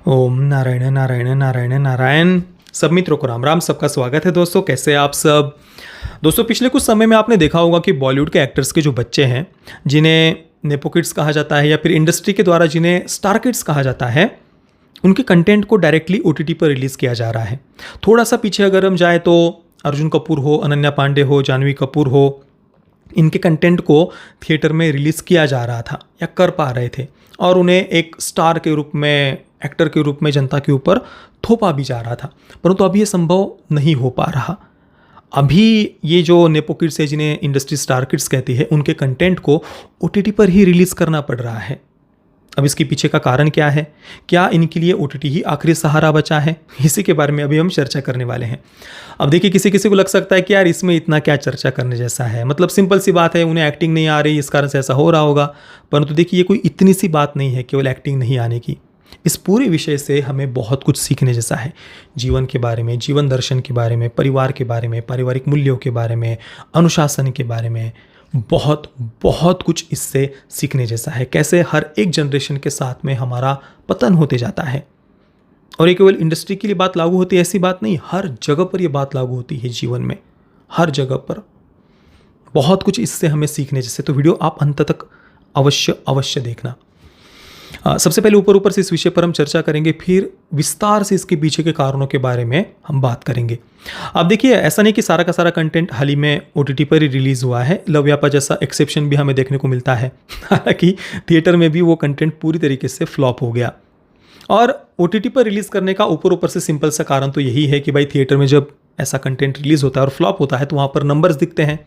ओम नारायण नारायण नारायण नारायण। सब मित्रों को राम राम। सबका स्वागत है दोस्तों, कैसे हैं आप सब। दोस्तों पिछले कुछ समय में आपने देखा होगा कि बॉलीवुड के एक्टर्स के जो बच्चे हैं, जिन्हें नेपो किड्स कहा जाता है या फिर इंडस्ट्री के द्वारा जिन्हें स्टार किड्स कहा जाता है, उनके कंटेंट को डायरेक्टली ओटीटी पर रिलीज़ किया जा रहा है। थोड़ा सा पीछे अगर हम जाए तो अर्जुन कपूर हो, अनन्या पांडे हो, जानवी कपूर हो, इनके कंटेंट को थिएटर में रिलीज़ किया जा रहा था या कर पा रहे थे और उन्हें एक स्टार के रूप में, एक्टर के रूप में जनता के ऊपर थोपा भी जा रहा था। परंतु अभी ये संभव नहीं हो पा रहा। अभी ये जो नेपो किड्स है, जिन्हें इंडस्ट्री स्टार किड्स कहती है, उनके कंटेंट को ओटीटी पर ही रिलीज़ करना पड़ रहा है। अब इसके पीछे का कारण क्या है? क्या इनके लिए ओटीटी ही आखिरी सहारा बचा है? इसी के बारे में अभी हम चर्चा करने वाले हैं। अब देखिए, किसी किसी को लग सकता है कि यार इसमें इतना क्या चर्चा करने जैसा है, मतलब सिंपल सी बात है, उन्हें एक्टिंग नहीं आ रही, इस कारण से ऐसा हो रहा होगा। परंतु देखिए, ये कोई इतनी सी बात नहीं है केवल एक्टिंग नहीं आने की। इस पूरे विषय से हमें बहुत कुछ सीखने जैसा है। जीवन के बारे में, जीवन दर्शन के बारे में, परिवार के बारे में, पारिवारिक मूल्यों के बारे में, अनुशासन के बारे में बहुत बहुत कुछ इससे सीखने जैसा है। कैसे हर एक जनरेशन के साथ में हमारा पतन होते जाता है। और ये केवल इंडस्ट्री के लिए बात लागू होती है ऐसी बात नहीं, हर जगह पर ये बात लागू होती है जीवन में, हर जगह पर बहुत कुछ इससे हमें सीखने जैसे। तो वीडियो आप अंत तक अवश्य अवश्य देखना। सबसे पहले ऊपर ऊपर से इस विषय पर हम चर्चा करेंगे, फिर विस्तार से इसके पीछे के कारणों के बारे में हम बात करेंगे। अब देखिए, ऐसा नहीं कि सारा का सारा कंटेंट हाल ही में ओटीटी पर ही रिलीज़ हुआ है। लव व्यापा जैसा एक्सेप्शन भी हमें देखने को मिलता है। हालांकि थिएटर में भी वो कंटेंट पूरी तरीके से फ्लॉप हो गया। और ओटीटी पर रिलीज़ करने का ऊपर ऊपर से सिंपल सा कारण तो यही है कि भाई थिएटर में जब ऐसा कंटेंट रिलीज़ होता है और फ्लॉप होता है तो वहाँ पर नंबर्स दिखते हैं,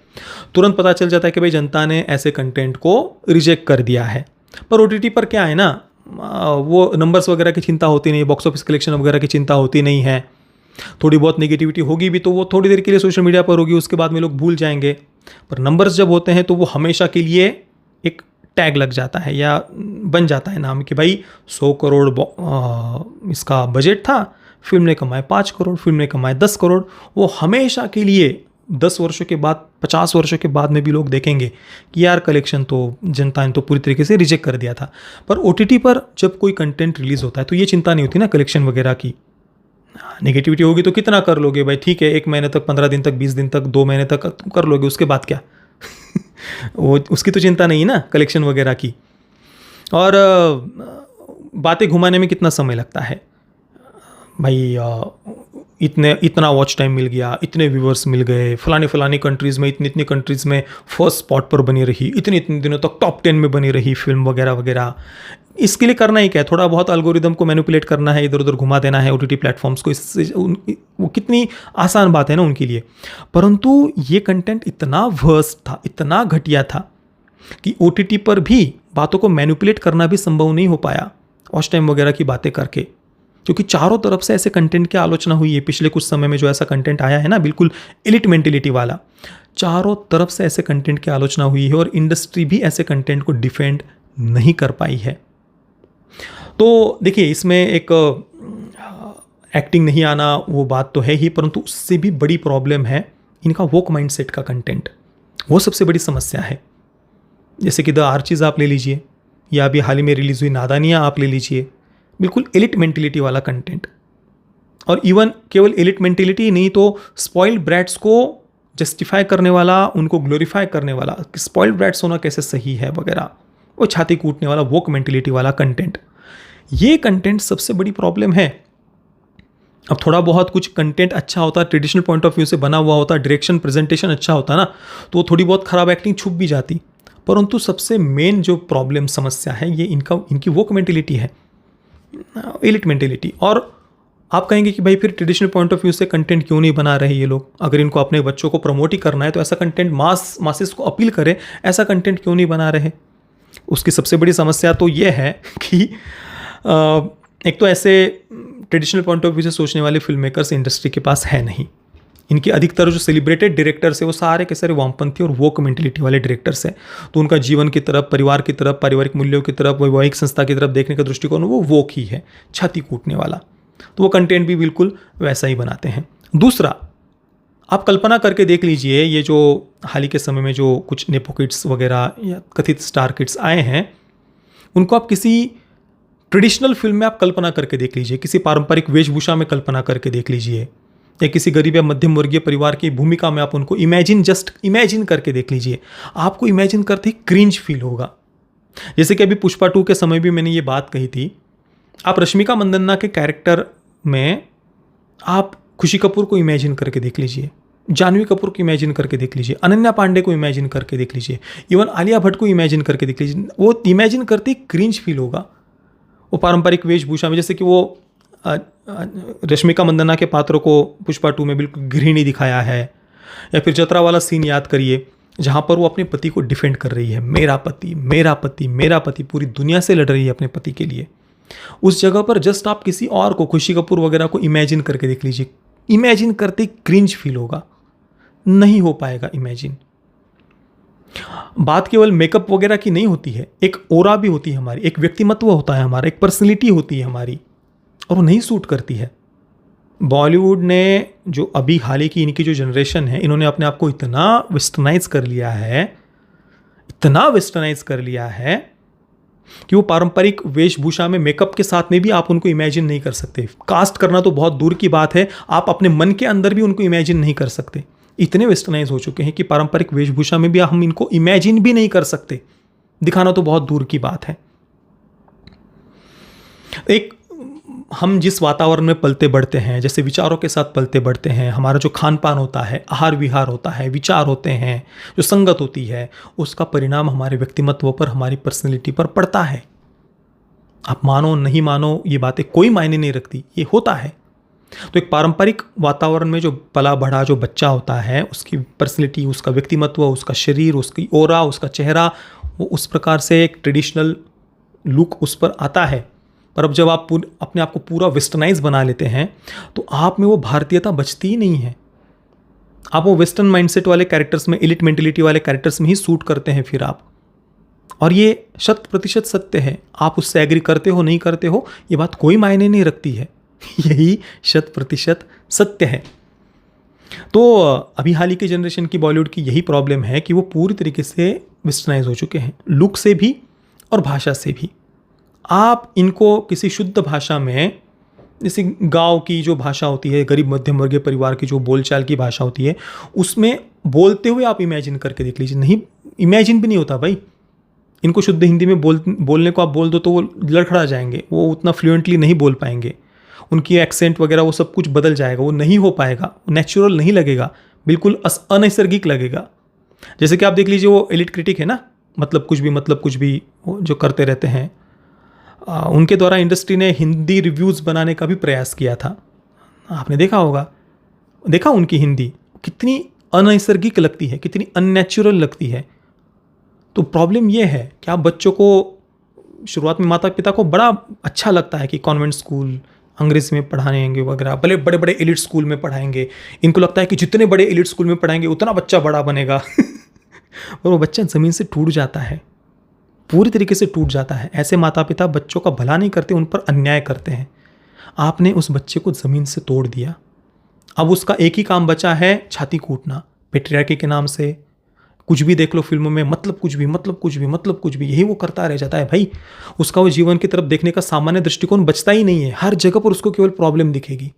तुरंत पता चल जाता है कि भाई जनता ने ऐसे कंटेंट को रिजेक्ट कर दिया है। पर ओटीटी पर क्या है ना, वो नंबर्स वगैरह की चिंता होती नहीं, बॉक्स ऑफिस कलेक्शन वगैरह की चिंता होती नहीं है। थोड़ी बहुत नेगेटिविटी होगी भी तो वो थोड़ी देर के लिए सोशल मीडिया पर होगी, उसके बाद में लोग भूल जाएंगे। पर नंबर्स जब होते हैं तो वो हमेशा के लिए एक टैग लग जाता है या बन जाता है नाम कि भाई 100 करोड़ इसका बजट था, फिल्म ने कमाए 5 करोड़, फिल्म ने कमाए 10 करोड़। वो हमेशा के लिए 10 वर्षों के बाद, 50 वर्षों के बाद में भी लोग देखेंगे कि यार कलेक्शन तो जनता ने तो पूरी तरीके से रिजेक्ट कर दिया था। पर ओटीटी पर जब कोई कंटेंट रिलीज़ होता है तो ये चिंता नहीं होती ना कलेक्शन वगैरह की। नेगेटिविटी होगी तो कितना कर लोगे भाई, ठीक है 1 महीने तक, 15 दिन तक, 20 दिन तक, 2 महीने तक कर लोगे, उसके बाद क्या। वो उसकी तो चिंता नहीं ना कलेक्शन वगैरह की। और बातें घुमाने में कितना समय लगता है भाई, इतना वॉच टाइम मिल गया, इतने व्यूवर्स मिल गए, फलानी कंट्रीज़ में, इतनी कंट्रीज़ में फर्स्ट स्पॉट पर बनी रही, इतने दिनों तक टॉप 10 में बनी रही फिल्म वगैरह वगैरह। इसके लिए करना ही क्या है, थोड़ा बहुत एल्गोरिदम को मैनिपुलेट करना है, इधर उधर घुमा देना है ओटीटी प्लेटफॉर्म्स को। इससे वो कितनी आसान बात है ना उनके लिए। परंतु ये कंटेंट इतना वर्स्ट था, इतना घटिया था कि ओटीटी पर भी बातों को मैनिपुलेट करना भी संभव नहीं हो पाया वॉच टाइम वगैरह की बातें करके, क्योंकि चारों तरफ से ऐसे कंटेंट की आलोचना हुई है। पिछले कुछ समय में जो ऐसा कंटेंट आया है ना, बिल्कुल एलिट मेंटेलिटी वाला, चारों तरफ से ऐसे कंटेंट की आलोचना हुई है और इंडस्ट्री भी ऐसे कंटेंट को डिफेंड नहीं कर पाई है। तो देखिए, इसमें एक एक्टिंग नहीं आना वो बात तो है ही, परंतु उससे भी बड़ी प्रॉब्लम है इनका वोक माइंडसेट का कंटेंट। वो सबसे बड़ी समस्या है। जैसे कि द आर्चीज़ आप ले लीजिए, या अभी हाल ही में रिलीज़ हुई नादानियाँ आप ले लीजिए, बिल्कुल एलिट मेंटेलिटी वाला कंटेंट। और इवन केवल एलिट मेंटेलिटी नहीं तो स्पॉइल्ड ब्रैट्स को जस्टिफाई करने वाला, उनको ग्लोरीफाई करने वाला, स्पॉइल्ड ब्रैट्स होना कैसे सही है वगैरह, वो छाती कूटने वाला वोक मेंटेलिटी वाला कंटेंट। ये कंटेंट सबसे बड़ी प्रॉब्लम है। अब थोड़ा बहुत कुछ कंटेंट अच्छा होता, ट्रेडिशनल पॉइंट ऑफ व्यू से बना हुआ होता, डायरेक्शन प्रेजेंटेशन अच्छा होता ना, तो वो थोड़ी बहुत खराब एक्टिंग छुप भी जाती। परंतु सबसे मेन जो प्रॉब्लम, समस्या है, ये इनकी वोक मेंटेलिटी है, एलिट मेंटेलिटी। और आप कहेंगे कि भाई फिर ट्रेडिशनल पॉइंट ऑफ व्यू से कंटेंट क्यों नहीं बना रहे ये लोग? अगर इनको अपने बच्चों को प्रमोट ही करना है तो ऐसा कंटेंट मासेस को अपील करे, ऐसा कंटेंट क्यों नहीं बना रहे? उसकी सबसे बड़ी समस्या तो ये है कि एक तो ऐसे ट्रेडिशनल पॉइंट ऑफ व्यू से सोचने वाले फिल्म मेकर्स इंडस्ट्री के पास है नहीं। इनकी अधिकतर जो सेलिब्रेटेड डायरेक्टर्स है वो सारे के सारे वामपंथी और वोक मेंटेलिटी वाले डायरेक्टर्स हैं। तो उनका जीवन की तरफ, परिवार की तरफ, पारिवारिक मूल्यों की तरफ, वैवाहिक संस्था की तरफ देखने का दृष्टिकोण वो वोक ही है, छाती कूटने वाला। तो वो कंटेंट भी बिल्कुल वैसा ही बनाते हैं। दूसरा, आप कल्पना करके देख लीजिए, ये जो हाल ही के समय में जो कुछ नेपो किड्स वगैरह या कथित स्टार किड्स आए हैं, उनको आप किसी ट्रेडिशनल फिल्म में आप कल्पना करके देख लीजिए, किसी पारंपरिक वेशभूषा में कल्पना करके देख लीजिए, या किसी गरीब या मध्यम वर्गीय परिवार की भूमिका में आप उनको जस्ट इमेजिन करके देख लीजिए। आपको इमेजिन करते ही क्रिंज फील होगा। जैसे कि अभी पुष्पा 2 के समय भी मैंने ये बात कही थी, आप रश्मिका मंदान्ना के कैरेक्टर में आप खुशी कपूर को इमेजिन करके देख लीजिए, जानवी कपूर को इमेजिन करके देख लीजिए, अनन्या पांडे को इमेजिन करके देख लीजिए, इवन आलिया भट्ट को इमेजिन करके देख लीजिए। वो इमेजिन करते ही क्रिंज फील होगा। वो पारंपरिक वेशभूषा में, जैसे कि वो रश्मिका मंदान्ना के पात्र को पुष्पा 2 में बिल्कुल गृहिणी दिखाया है, या फिर जतरा वाला सीन याद करिए जहाँ पर वो अपने पति को डिफेंड कर रही है, मेरा पति मेरा पति मेरा पति, पूरी दुनिया से लड़ रही है अपने पति के लिए। उस जगह पर जस्ट आप किसी और को, खुशी कपूर वगैरह को इमेजिन करके देख लीजिए, इमेजिन करते ही क्रिंज फील होगा, नहीं हो पाएगा इमेजिन। बात केवल मेकअप वगैरह की नहीं होती है, एक ओरा भी होती है हमारी, एक व्यक्तिमत्व होता है हमारा, एक पर्सनैलिटी होती है हमारी, और वो नहीं सूट करती है। बॉलीवुड ने जो अभी हाल ही की इनकी जो जनरेशन है, इन्होंने अपने आप को इतना वेस्टर्नाइज कर लिया है, इतना वेस्टर्नाइज कर लिया है कि वो पारंपरिक वेशभूषा में, मेकअप के साथ में भी आप उनको इमेजिन नहीं कर सकते। कास्ट करना तो बहुत दूर की बात है, आप अपने मन के अंदर भी उनको इमेजिन नहीं कर सकते। इतने वेस्टर्नाइज हो चुके हैं कि पारंपरिक वेशभूषा में भी हम इनको इमेजिन भी नहीं कर सकते, दिखाना तो बहुत दूर की बात है। एक हम जिस वातावरण में पलते बढ़ते हैं, जैसे विचारों के साथ पलते बढ़ते हैं, हमारा जो खान पान होता है, आहार विहार होता है, विचार होते हैं, जो संगत होती है, उसका परिणाम हमारे व्यक्तिमत्व पर, हमारी पर्सनैलिटी पर पड़ता है। आप मानो नहीं मानो, ये बातें कोई मायने नहीं रखती, ये होता है। तो एक पारंपरिक वातावरण में जो पला बढ़ा जो बच्चा होता है, उसकी पर्सनैलिटी, उसका व्यक्तिमत्व, उसका शरीर, उसकी ओरा, उसका चेहरा, वो उस प्रकार से एक ट्रेडिशनल लुक उस पर आता है। पर अब जब आप अपने आप को पूरा वेस्टर्नाइज बना लेते हैं, तो आप में वो भारतीयता बचती ही नहीं है। आप वो वेस्टर्न माइंडसेट वाले कैरेक्टर्स में, एलिट मेंटेलिटी वाले कैरेक्टर्स में ही सूट करते हैं फिर आप। और ये 100% सत्य है। आप उससे एग्री करते हो नहीं करते हो, ये बात कोई मायने नहीं रखती है, यही 100% सत्य है। तो अभी हाल ही की जनरेशन की बॉलीवुड की यही प्रॉब्लम है कि वो पूरी तरीके से वेस्टर्नाइज हो चुके हैं, लुक से भी और भाषा से भी। आप इनको किसी शुद्ध भाषा में, जैसे गांव की जो भाषा होती है, गरीब मध्यम वर्गीय परिवार की जो बोलचाल की भाषा होती है, उसमें बोलते हुए आप इमेजिन करके देख लीजिए, नहीं इमेजिन भी नहीं होता भाई। इनको शुद्ध हिंदी में बोलने को आप बोल दो तो वो लड़खड़ा जाएंगे, वो उतना फ्लुएंटली नहीं बोल पाएंगे, उनकी एक्सेंट वगैरह वो सब कुछ बदल जाएगा, वो नहीं हो पाएगा, नेचुरल नहीं लगेगा, बिल्कुल अनैसर्गिक लगेगा। जैसे कि आप देख लीजिए वो एलिट क्रिटिक है ना, मतलब कुछ भी जो करते रहते हैं, उनके द्वारा इंडस्ट्री ने हिंदी रिव्यूज़ बनाने का भी प्रयास किया था। आपने देखा होगा, देखा उनकी हिंदी कितनी अनैसर्गिक लगती है, कितनी अननेचुरल लगती है। तो प्रॉब्लम ये है कि आप बच्चों को शुरुआत में, माता पिता को बड़ा अच्छा लगता है कि कॉन्वेंट स्कूल अंग्रेजी में पढ़ाएंगे वगैरह, भले बड़े बड़े एलिट स्कूल में पढ़ाएंगे। इनको लगता है कि जितने बड़े एलिट स्कूल में पढ़ाएंगे उतना बच्चा बड़ा बनेगा और वो बच्चा ज़मीन से टूट जाता है, पूरी तरीके से टूट जाता है। ऐसे माता पिता बच्चों का भला नहीं करते, उन पर अन्याय करते हैं। आपने उस बच्चे को ज़मीन से तोड़ दिया। अब उसका एक ही काम बचा है, छाती कूटना, पेट्रियार्की के नाम से। कुछ भी देख लो फिल्मों में, मतलब कुछ भी, यही वो करता रह जाता है भाई। उसका वो जीवन की तरफ देखने का सामान्य दृष्टिकोण बचता ही नहीं है। हर जगह पर उसको केवल प्रॉब्लम दिखेगी।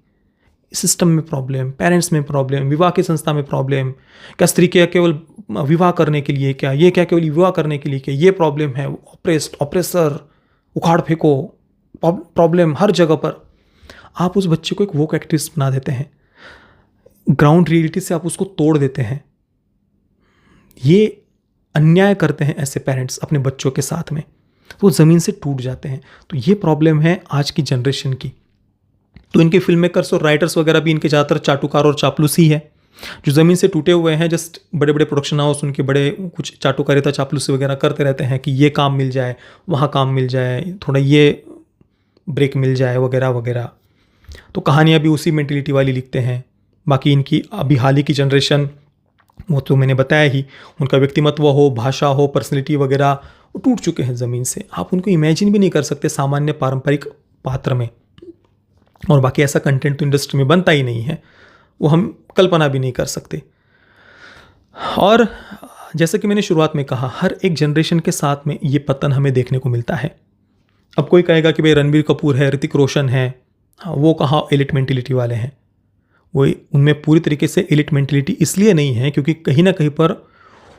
सिस्टम में प्रॉब्लम, पेरेंट्स में प्रॉब्लम, विवाह की संस्था में प्रॉब्लम, क्या स्त्री के केवल विवाह करने के लिए, क्या ये क्या केवल विवाह करने के लिए, क्या ये प्रॉब्लम है, ऑपरेसर, उखाड़ फेंको, प्रॉब्लम हर जगह पर। आप उस बच्चे को एक वोक एक्टिविस्ट बना देते हैं, ग्राउंड रियलिटी से आप उसको तोड़ देते हैं। ये अन्याय करते हैं ऐसे पेरेंट्स अपने बच्चों के साथ में, तो वो ज़मीन से टूट जाते हैं। तो ये प्रॉब्लम है आज की जनरेशन की। तो इनके फिल्म मेकर्स और राइटर्स वगैरह भी इनके ज़्यादातर चाटुकार और चापलूस ही है, जो ज़मीन से टूटे हुए हैं। जस्ट बड़े बड़े प्रोडक्शन हाउस उनके बड़े कुछ चाटुकारिता चापलूसी वगैरह करते रहते हैं कि ये काम मिल जाए, वहाँ काम मिल जाए, थोड़ा ये ब्रेक मिल जाए वगैरह वगैरह। तो कहानियाँ भी उसी मेंटेलिटी वाली लिखते हैं। बाकी इनकी अभी हाल ही की जनरेशन, वो तो मैंने बताया ही, उनका व्यक्तिमत्व हो, भाषा हो, पर्सनैलिटी वगैरह, वो टूट चुके हैं ज़मीन से। आप उनको इमेजिन भी नहीं कर सकते सामान्य पारंपरिक पात्र में। और बाकी ऐसा कंटेंट तो इंडस्ट्री में बनता ही नहीं है, वो हम कल्पना भी नहीं कर सकते। और जैसे कि मैंने शुरुआत में कहा, हर एक जनरेशन के साथ में ये पतन हमें देखने को मिलता है। अब कोई कहेगा कि भाई रणबीर कपूर है, ऋतिक रोशन है, हाँ, वो कहाँ एलिट मेंटेलिटी वाले हैं। वो उनमें पूरी तरीके से एलिट मेंटेलिटी इसलिए नहीं है क्योंकि कहीं ना कहीं पर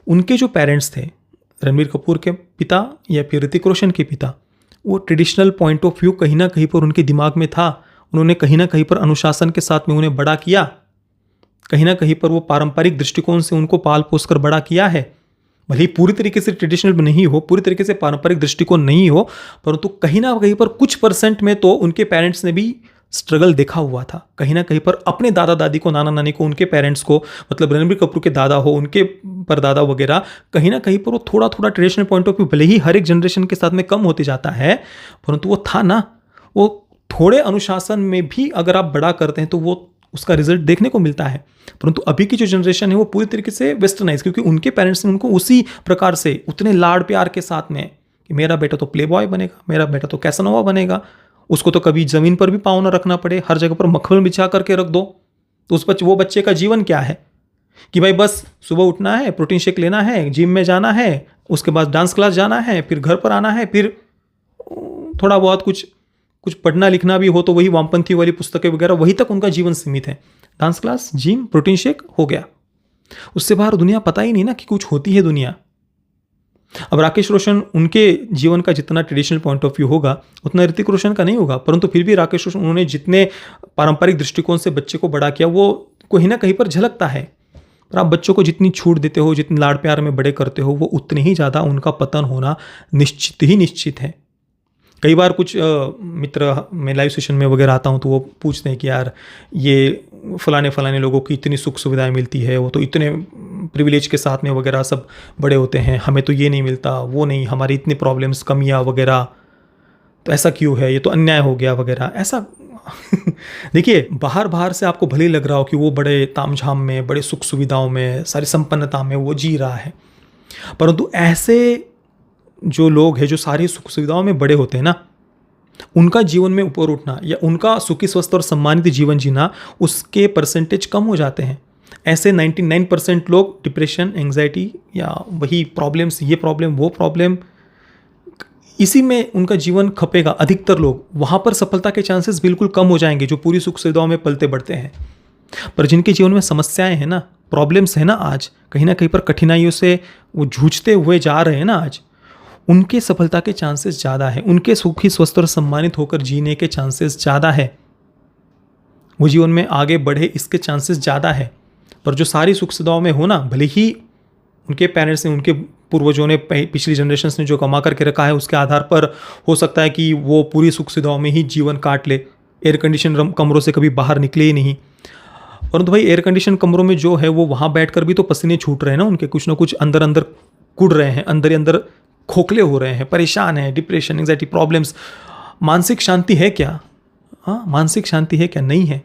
उनके जो पेरेंट्स थे, रणबीर कपूर के पिता या फिर ऋतिक रोशन के पिता, वो ट्रेडिशनल पॉइंट ऑफ व्यू कहीं ना कहीं पर उनके दिमाग में था। उन्होंने कहीं ना कहीं पर अनुशासन के साथ में उन्हें बड़ा किया, कहीं ना कहीं पर वो पारंपरिक दृष्टिकोण से उनको पाल पोस कर बड़ा किया है। भले ही पूरी तरीके से ट्रेडिशनल नहीं हो, पूरी तरीके से पारंपरिक दृष्टिकोण नहीं हो, परंतु कहीं ना कहीं पर कुछ परसेंट में तो उनके पेरेंट्स ने भी स्ट्रगल देखा हुआ था। कहीं ना कहीं पर अपने दादा दादी को, नाना नानी को, उनके पेरेंट्स को, मतलब रणबीर कपूर के दादा हो, उनके परदादा वगैरह, कहीं ना कहीं पर वो थोड़ा थोड़ा ट्रेडिशनल पॉइंट ऑफ व्यू भले ही हर एक जनरेशन के साथ में कम होते जाता है, परंतु वो था ना। वो थोड़े अनुशासन में भी अगर आप बड़ा करते हैं तो वो उसका रिजल्ट देखने को मिलता है। परंतु अभी की जो जनरेशन है वो पूरी तरीके से वेस्टर्नाइज, क्योंकि उनके पेरेंट्स ने उनको उसी प्रकार से उतने लाड़ प्यार के साथ में कि मेरा बेटा तो प्ले बॉय बनेगा, मेरा बेटा तो कैसनोवा बनेगा, उसको तो कभी ज़मीन पर भी पाँव ना रखना पड़े, हर जगह पर मखमल बिछा करके रख दो। तो वो बच्चे का जीवन क्या है कि भाई बस सुबह उठना है, प्रोटीन शेक लेना है, जिम में जाना है, उसके बाद डांस क्लास जाना है, फिर घर पर आना है, फिर थोड़ा बहुत कुछ पढ़ना लिखना भी हो तो वही वामपंथी वाली पुस्तकें वगैरह, वही तक उनका जीवन सीमित है। Dance class, gym, protein shake हो गया, उससे बाहर दुनिया पता ही नहीं ना कि कुछ होती है दुनिया। अब राकेश रोशन, उनके जीवन का जितना ट्रेडिशनल पॉइंट ऑफ व्यू होगा उतना ऋतिक रोशन का नहीं होगा, परंतु फिर भी राकेश रोशन, उन्होंने जितने पारंपरिक दृष्टिकोण से बच्चे को बड़ा किया वो कहीं ना कहीं पर झलकता है। पर आप बच्चों को जितनी छूट देते हो, जितनी लाड़ प्यार में बड़े करते हो, वो उतनी ही ज़्यादा उनका पतन होना निश्चित है। कई बार कुछ मित्र, मैं लाइव सेशन में वगैरह आता हूँ तो वो पूछते हैं कि यार ये फलाने लोगों की इतनी सुख सुविधाएं मिलती है, वो तो इतने प्रिविलेज के साथ में वगैरह सब बड़े होते हैं, हमें तो ये नहीं मिलता, वो नहीं, हमारी इतनी प्रॉब्लम्स, कमियां वगैरह, तो ऐसा क्यों है, ये तो अन्याय हो गया वगैरह ऐसा। देखिए, बाहर से आपको भले ही लग रहा हो कि वो बड़े तामझाम में, बड़े सुख सुविधाओं में, सारी संपन्नता में वो जी रहा है, परंतु ऐसे जो लोग हैं जो सारी सुख सुविधाओं में बड़े होते हैं ना, उनका जीवन में ऊपर उठना या उनका सुखी स्वस्थ और सम्मानित जीवन जीना, उसके परसेंटेज कम हो जाते हैं। ऐसे 99% लोग डिप्रेशन, एंग्जाइटी या वही प्रॉब्लम्स, ये प्रॉब्लम वो प्रॉब्लम, इसी में उनका जीवन खपेगा। अधिकतर लोग वहाँ पर सफलता के चांसेस बिल्कुल कम हो जाएंगे जो पूरी सुख सुविधाओं में पलते बढ़ते हैं। पर जिनके जीवन में समस्याएं हैं ना, प्रॉब्लम्स हैं ना, आज कहीं ना कहीं पर कठिनाइयों से वो जूझते हुए जा रहे हैं ना, आज उनके सफलता के चांसेस ज़्यादा है, उनके सुखी स्वस्थ और सम्मानित होकर जीने के चांसेस ज़्यादा है, वो जीवन में आगे बढ़े इसके चांसेस ज़्यादा है। पर जो सारी सुख सुविधाओं में हो ना, भले ही उनके पेरेंट्स ने, उनके पूर्वजों ने, पिछली जनरेशन्स ने जो कमा करके रखा है उसके आधार पर हो सकता है कि वो पूरी सुख सुविधाओं में ही जीवन काट ले, एयर कंडीशन कमरों से कभी बाहर निकले ही नहीं। परंतु भाई एयर कंडीशन कमरों में जो है वो वहाँ बैठकर भी तो पसीने छूट रहे हैं ना उनके, कुछ ना कुछ अंदर अंदर कुड़ रहे हैं, अंदर ही अंदर खोखले हो रहे हैं, परेशान हैं, डिप्रेशन, एंग्जाइटी, प्रॉब्लम्स। मानसिक शांति है क्या? हाँ, मानसिक शांति है क्या? नहीं है।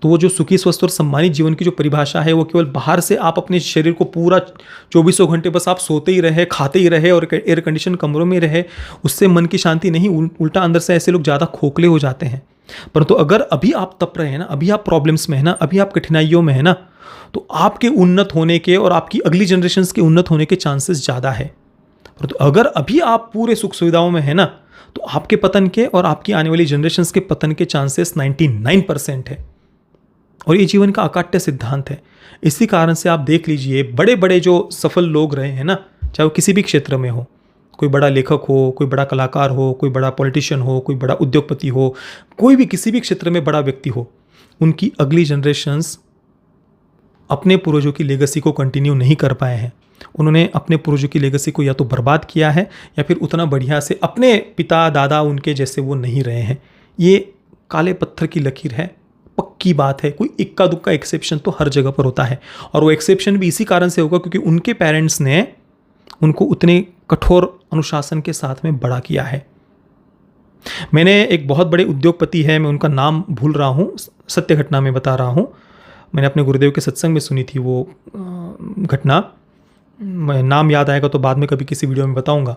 तो वो जो सुखी स्वस्थ और सम्मानित जीवन की जो परिभाषा है वो केवल बाहर से आप अपने शरीर को पूरा 2400 घंटे बस आप सोते ही रहे, खाते ही रहे और एयर कंडीशन कमरों में रहे, उससे मन की शांति नहीं, उल्टा अंदर से ऐसे लोग ज़्यादा खोखले हो जाते हैं। परंतु अगर अभी आप तप रहे हैं ना, अभी आप प्रॉब्लम्स में है ना, अभी आप कठिनाइयों में है ना, तो आपके उन्नत होने के और आपकी अगली जनरेशन्स के उन्नत होने के चांसेस ज़्यादा है। परंतु अगर अभी आप पूरे सुख सुविधाओं में है ना, तो आपके पतन के और आपकी आने वाली जनरेशन्स के पतन के चांसेस 99% है। और ये जीवन का अकाट्य सिद्धांत है। इसी कारण से आप देख लीजिए, बड़े बड़े जो सफल लोग रहे हैं ना, चाहे वो किसी भी क्षेत्र में हो, कोई बड़ा लेखक हो, कोई बड़ा कलाकार हो, कोई बड़ा पॉलिटिशियन हो, कोई बड़ा उद्योगपति हो, कोई भी किसी भी क्षेत्र में बड़ा व्यक्ति हो, उनकी अगली जनरेशन्स अपने पूर्वजों की लेगेसी को कंटिन्यू नहीं कर पाए हैं। उन्होंने अपने पूर्वजों की लेगेसी को या तो बर्बाद किया है या फिर उतना बढ़िया से अपने पिता दादा उनके जैसे वो नहीं रहे हैं। ये काले पत्थर की लकीर है, पक्की बात है। कोई इक्का दुक्का एक्सेप्शन तो हर जगह पर होता है, और वो एक्सेप्शन भी इसी कारण से होगा क्योंकि उनके पेरेंट्स ने उनको उतने कठोर अनुशासन के साथ में बड़ा किया है। मैंने एक बहुत बड़े उद्योगपति है, मैं उनका नाम भूल रहा हूँ, सत्य घटना में बता रहा हूँ, मैंने अपने गुरुदेव के सत्संग में सुनी थी वो घटना, मैं नाम याद आएगा तो बाद में कभी किसी वीडियो में बताऊंगा।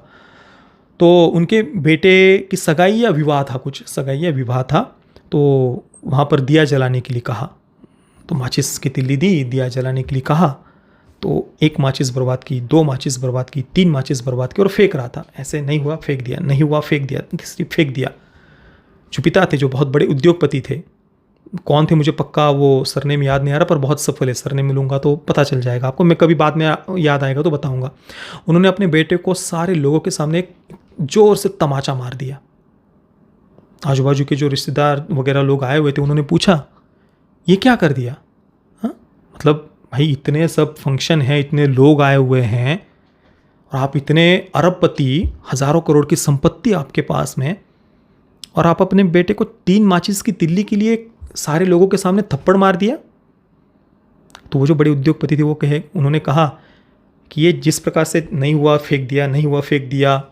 तो उनके बेटे की सगाई या विवाह था, कुछ सगाई या विवाह था, तो वहाँ पर दिया जलाने के लिए कहा, तो माचिस की तिल्ली दी, दिया जलाने के लिए कहा, तो 1 माचिस बर्बाद की, 2 माचिस बर्बाद की, 3 माचिस बर्बाद की और फेंक रहा था। ऐसे नहीं हुआ फेंक दिया, नहीं हुआ फेंक दिया, तीसरी फेंक दिया। जो पिता थे, जो बहुत बड़े उद्योगपति थे, कौन थे मुझे पक्का वो सरनेम याद नहीं आ रहा, पर बहुत सफल है। सरनेम मिलूंगा तो पता चल जाएगा आपको, मैं कभी बाद में याद आएगा तो बताऊंगा। उन्होंने अपने बेटे को सारे लोगों के सामने एक जोर से तमाचा मार दिया। आजू बाजू के जो रिश्तेदार वगैरह लोग आए हुए थे, उन्होंने पूछा ये क्या कर दिया? हाँ, मतलब भाई इतने सब फंक्शन हैं, इतने लोग आए हुए हैं और आप इतने अरबपति, हजारों करोड़ की संपत्ति आपके पास में, और आप अपने बेटे को 3 माचिस की तिल्ली के लिए सारे लोगों के सामने थप्पड़ मार दिया। तो वो जो बड़े उद्योगपति थे, उन्होंने कहा कि ये जिस प्रकार से नहीं हुआ फेंक दिया, नहीं हुआ फेंक दिया,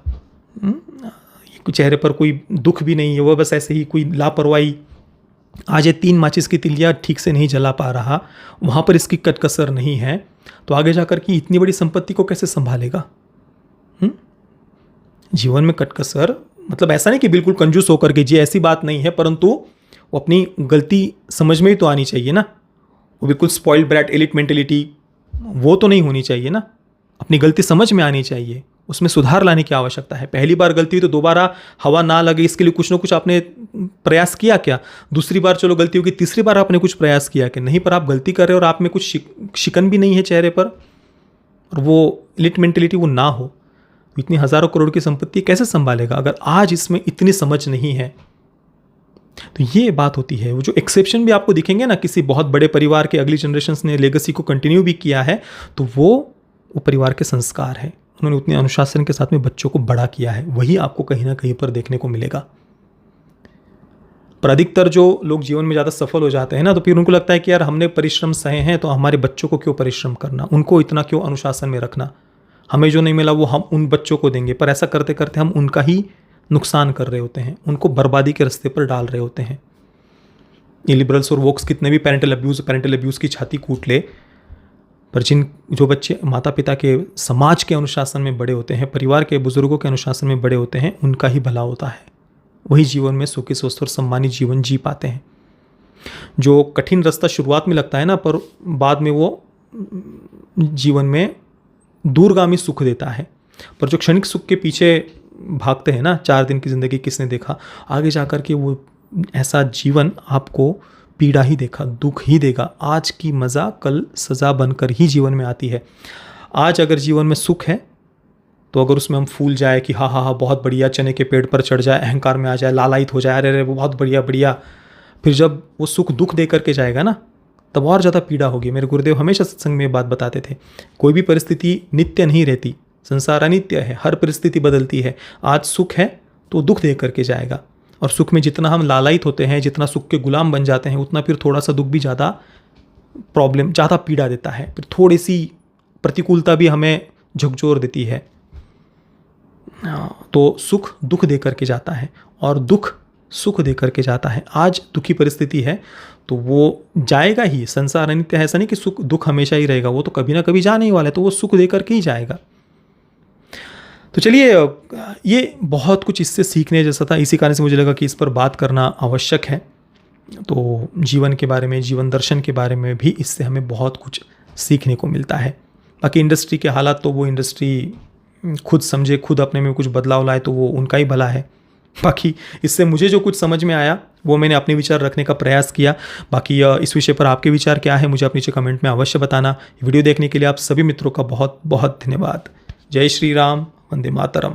चेहरे पर कोई दुख भी नहीं है, वो बस ऐसे ही कोई लापरवाही, आज ये 3 माचिस की तिल्लियाँ ठीक से नहीं जला पा रहा, वहाँ पर इसकी कटकसर नहीं है, तो आगे जाकर कि इतनी बड़ी संपत्ति को कैसे संभालेगा? जीवन में कटकसर मतलब ऐसा नहीं कि बिल्कुल कंजूस होकर के, जी ऐसी बात नहीं है, परंतु वो अपनी गलती समझ में ही तो आनी चाहिए ना। वो बिल्कुल स्पॉइल्ड ब्रैट एलिट मेंटेलिटी वो तो नहीं होनी चाहिए ना। अपनी गलती समझ में आनी चाहिए, उसमें सुधार लाने की आवश्यकता है। पहली बार गलती हुई तो दोबारा हवा ना लगे इसके लिए कुछ ना कुछ आपने प्रयास किया क्या? दूसरी बार चलो गलती होगी, तीसरी बार आपने कुछ प्रयास किया कि नहीं? पर आप गलती कर रहे हो और आप में कुछ शिकन भी नहीं है चेहरे पर, और वो एलिट मेंटेलिटी वो ना हो, इतनी हजारों करोड़ की संपत्ति कैसे संभालेगा अगर आज इसमें इतनी समझ नहीं है? तो ये बात होती है। वो जो एक्सेप्शन भी आपको दिखेंगे ना, किसी बहुत बड़े परिवार के अगली जनरेशन्स ने लेगेसी को कंटिन्यू भी किया है, तो वो परिवार के संस्कार है। उन्होंने उतने अनुशासन के साथ में बच्चों को बड़ा किया है, वही आपको कहीं ना कहीं पर देखने को मिलेगा। पर अधिकतर जो लोग जीवन में ज़्यादा सफल हो जाते हैं ना, तो फिर उनको लगता है कि यार हमने परिश्रम सहे हैं, तो हमारे बच्चों को क्यों परिश्रम करना, उनको इतना क्यों अनुशासन में रखना, हमें जो नहीं मिला वो हम उन बच्चों को देंगे। पर ऐसा करते करते हम उनका ही नुकसान कर रहे होते हैं, उनको बर्बादी के रास्ते पर डाल रहे होते हैं। ये लिबरल्स और वोक्स कितने भी पेरेंटल अब्यूज़ की छाती कूट ले, पर जो बच्चे माता पिता के, समाज के अनुशासन में बड़े होते हैं, परिवार के बुजुर्गों के अनुशासन में बड़े होते हैं, उनका ही भला होता है। वही जीवन में सुखी स्वस्थ और सम्मानित जीवन जी पाते हैं। जो कठिन रास्ता शुरुआत में लगता है ना, पर बाद में वो जीवन में दूरगामी सुख देता है। पर जो क्षणिक सुख के पीछे भागते हैं ना, 4 दिन की ज़िंदगी किसने देखा, आगे जाकर के वो ऐसा जीवन आपको पीड़ा ही देखा, दुख ही देगा। आज की मज़ा कल सज़ा बनकर ही जीवन में आती है। आज अगर जीवन में सुख है तो अगर उसमें हम फूल जाए कि हाँ हाँ हाँ बहुत बढ़िया, चने के पेड़ पर चढ़ जाए, अहंकार में आ जाए, लालायित हो जाए, अरे अरे वो बहुत बढ़िया बढ़िया, फिर जब वो सुख दुख दे करके जाएगा ना, तब और ज़्यादा पीड़ा होगी। मेरे गुरुदेव हमेशा सत्संग में बात बताते थे, कोई भी परिस्थिति नित्य नहीं रहती, संसार अनित्य है, हर परिस्थिति बदलती है। आज सुख है तो दुख दे करके जाएगा, और सुख में जितना हम लालायित होते हैं, जितना सुख के गुलाम बन जाते हैं, उतना फिर थोड़ा सा दुख भी ज़्यादा प्रॉब्लम, ज़्यादा पीड़ा देता है। फिर थोड़ी सी प्रतिकूलता भी हमें झकझोर देती है। तो सुख दुख दे करके जाता है और दुख सुख दे करके जाता है। आज दुखी परिस्थिति है तो वो जाएगा ही, संसार अनित्य है, ऐसा नहीं कि सुख दुख हमेशा ही रहेगा, वो तो कभी ना कभी जाने ही वाला है, तो वो सुख दे करके ही जाएगा। तो चलिए, ये बहुत कुछ इससे सीखने जैसा था, इसी कारण से मुझे लगा कि इस पर बात करना आवश्यक है। तो जीवन के बारे में, जीवन दर्शन के बारे में भी इससे हमें बहुत कुछ सीखने को मिलता है। बाकी इंडस्ट्री के हालात तो वो इंडस्ट्री खुद समझे, खुद अपने में कुछ बदलाव लाए तो वो उनका ही भला है। बाकी इससे मुझे जो कुछ समझ में आया वो मैंने अपने विचार रखने का प्रयास किया। बाकी इस विषय पर आपके विचार क्या है मुझे आप नीचे कमेंट में अवश्य बताना। वीडियो देखने के लिए आप सभी मित्रों का बहुत बहुत धन्यवाद। जय श्री राम, वंदे मातरम।